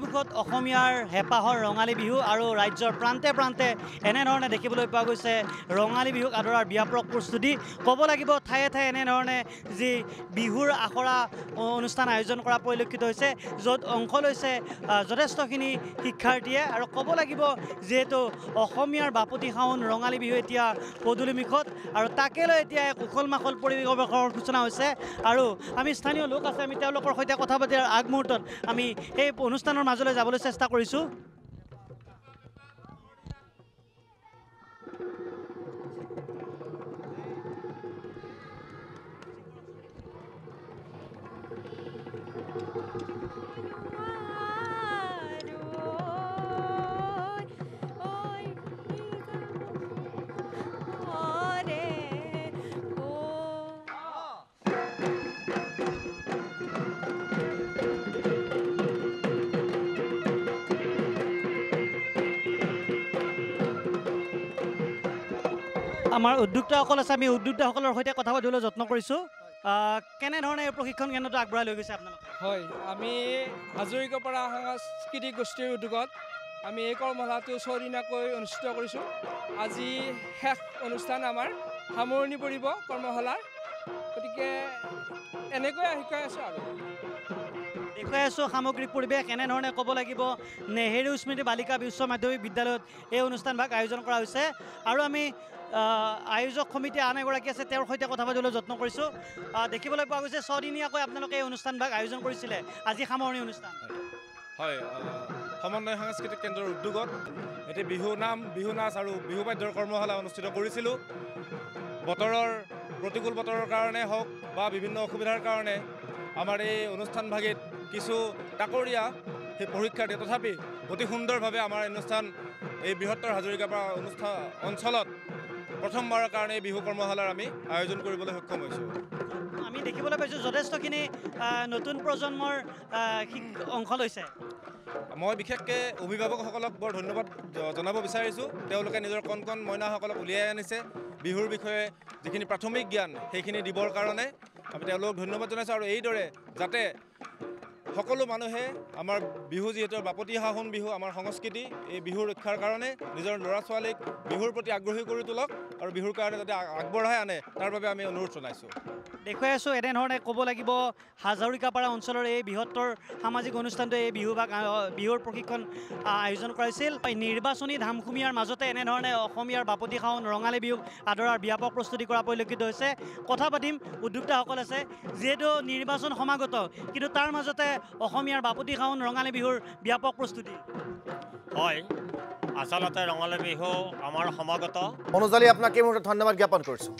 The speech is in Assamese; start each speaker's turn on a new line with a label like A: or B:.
A: মুখত অসমীয়াৰ হেঁপাহৰ ৰঙালী বিহু আৰু ৰাজ্যৰ প্ৰান্তে প্ৰান্তে এনেধৰণে দেখিবলৈ পোৱা গৈছে ৰঙালী বিহুক আদৰাৰ ব্যাপক প্ৰস্তুতি ক'ব লাগিব ঠায়ে ঠায়ে এনেধৰণে যি বিহুৰ আখৰা অনুষ্ঠান আয়োজন কৰা পৰিলক্ষিত হৈছে য'ত অংশ লৈছে যথেষ্টখিনি শিক্ষাৰ্থীয়ে আৰু ক'ব লাগিব যিহেতু অসমীয়াৰ বাপতি সাহোন ৰঙালী বিহু এতিয়া পদূলি মুখত আৰু তাকে লৈ এতিয়া এক উখল মাখল পৰিৱেশৰ সূচনা হৈছে আৰু আমি স্থানীয় লোক আছে আমি তেওঁলোকৰ সৈতে কথা পাতিৰ আগমুহূৰ্তত আমি এই অনুষ্ঠানৰ মাজলৈ যাবলৈ চেষ্টা কৰিছোঁ আমাৰ উদ্যোক্তাসকল আছে আমি উদ্যোক্তাসকলৰ সৈতে কথা পাতিবলৈ যত্ন কৰিছোঁ কেনেধৰণে এই প্ৰশিক্ষণ কেন্দ্ৰটো আগবঢ়াই লৈ গৈছে আপোনালোকে
B: হয় আমি হাজৰিকাপাৰা সাংস্কৃতিক গোষ্ঠীৰ উদ্যোগত আমি এই কৰ্মশালাটো 6 দিনীয়াকৈ অনুষ্ঠিত কৰিছোঁ আজি শেষ অনুষ্ঠান আমাৰ সামৰণি পৰিব কৰ্মশালাৰ গতিকে এনেকৈ শিকাই আছোঁ আৰু
A: দেখুৱাই আছোঁ সামগ্ৰিক পৰিৱেশ এনেধৰণে ক'ব লাগিব নেহেৰু স্মৃতি বালিকা উচ্চ মাধ্যমিক বিদ্যালয়ত এই অনুষ্ঠানভাগ আয়োজন কৰা হৈছে আৰু আমি আয়োজক সমিতি আন এগৰাকী আছে তেওঁৰ সৈতে কথা পাতিবলৈ যত্ন কৰিছোঁ দেখিবলৈ পোৱা গৈছে 6 দিনীয়াকৈ আপোনালোকে এই অনুষ্ঠানভাগ আয়োজন কৰিছিলে আজি সামৰণি অনুষ্ঠান
C: হয় সমন্বয় সাংস্কৃতিক কেন্দ্ৰৰ উদ্যোগত এটি বিহু নাম বিহু নাচ আৰু বিহু বাদ্যৰ কৰ্মশালা অনুষ্ঠিত কৰিছিলোঁ বতৰৰ প্ৰতিকূল বতৰৰ কাৰণে হওক বা বিভিন্ন অসুবিধাৰ কাৰণে আমাৰ এই অনুষ্ঠানভাগিত কিছু তাকৰীয়া সেই পৰীক্ষাৰ্থী তথাপি অতি সুন্দৰভাৱে আমাৰ অনুষ্ঠান এই বৃহত্তৰ হাজৰিকাপাৰা অঞ্চলত প্ৰথমবাৰৰ কাৰণে এই বিহু কৰ্মশালাৰ আমি আয়োজন কৰিবলৈ সক্ষম হৈছোঁ
A: আমি দেখিবলৈ পাইছোঁ যথেষ্টখিনি নতুন প্ৰজন্মৰ অংশ লৈছে
C: মই বিশেষকৈ অভিভাৱকসকলক বৰ ধন্যবাদ জনাব বিচাৰিছোঁ তেওঁলোকে নিজৰ কণ কণ মইনাসকলক উলিয়াই আনিছে বিহুৰ বিষয়ে যিখিনি প্ৰাথমিক জ্ঞান সেইখিনি দিবৰ কাৰণে আমি তেওঁলোকক ধন্যবাদ জনাইছোঁ আৰু এইদৰে যাতে সকলো মানুহে আমাৰ বিহু যিহেতু বাপতি সাহোন বিহু আমাৰ সংস্কৃতি এই বিহু ৰক্ষাৰ কাৰণে নিজৰ ল'ৰা ছোৱালীক বিহুৰ প্ৰতি আগ্ৰহী কৰি তোলক আৰু বিহুৰ কাৰণে যাতে আগবঢ়াই আনে তাৰ বাবে আমি অনুৰোধ জনাইছোঁ
A: দেখুৱাই আছোঁ এনেধৰণে ক'ব লাগিব হাজৰিকাপাৰা অঞ্চলৰ এই বৃহত্তৰ সামাজিক অনুষ্ঠানটোৱে এই বিহুৰ প্ৰশিক্ষণ আয়োজন কৰাইছিল নিৰ্বাচনী ধামখুমীয়াৰ মাজতে এনেধৰণে অসমীয়াৰ বাপতি সাহোন ৰঙালী বিহুক আদৰাৰ ব্যাপক প্ৰস্তুতি কৰা পৰিলক্ষিত হৈছে কথা পাতিম উদ্যোক্তাসকল আছে যিহেতু নিৰ্বাচন সমাগত কিন্তু তাৰ মাজতে অসমীয়াৰ বাপতি সাহোন ৰঙালী বিহুৰ ব্যাপক প্ৰস্তুতি
D: হয় আচলতে ৰঙালী বিহু আমাৰ সমাগত
E: অনুজালি আপোনাক এই মুহূৰ্তত ধন্যবাদ জ্ঞাপন কৰিছোঁ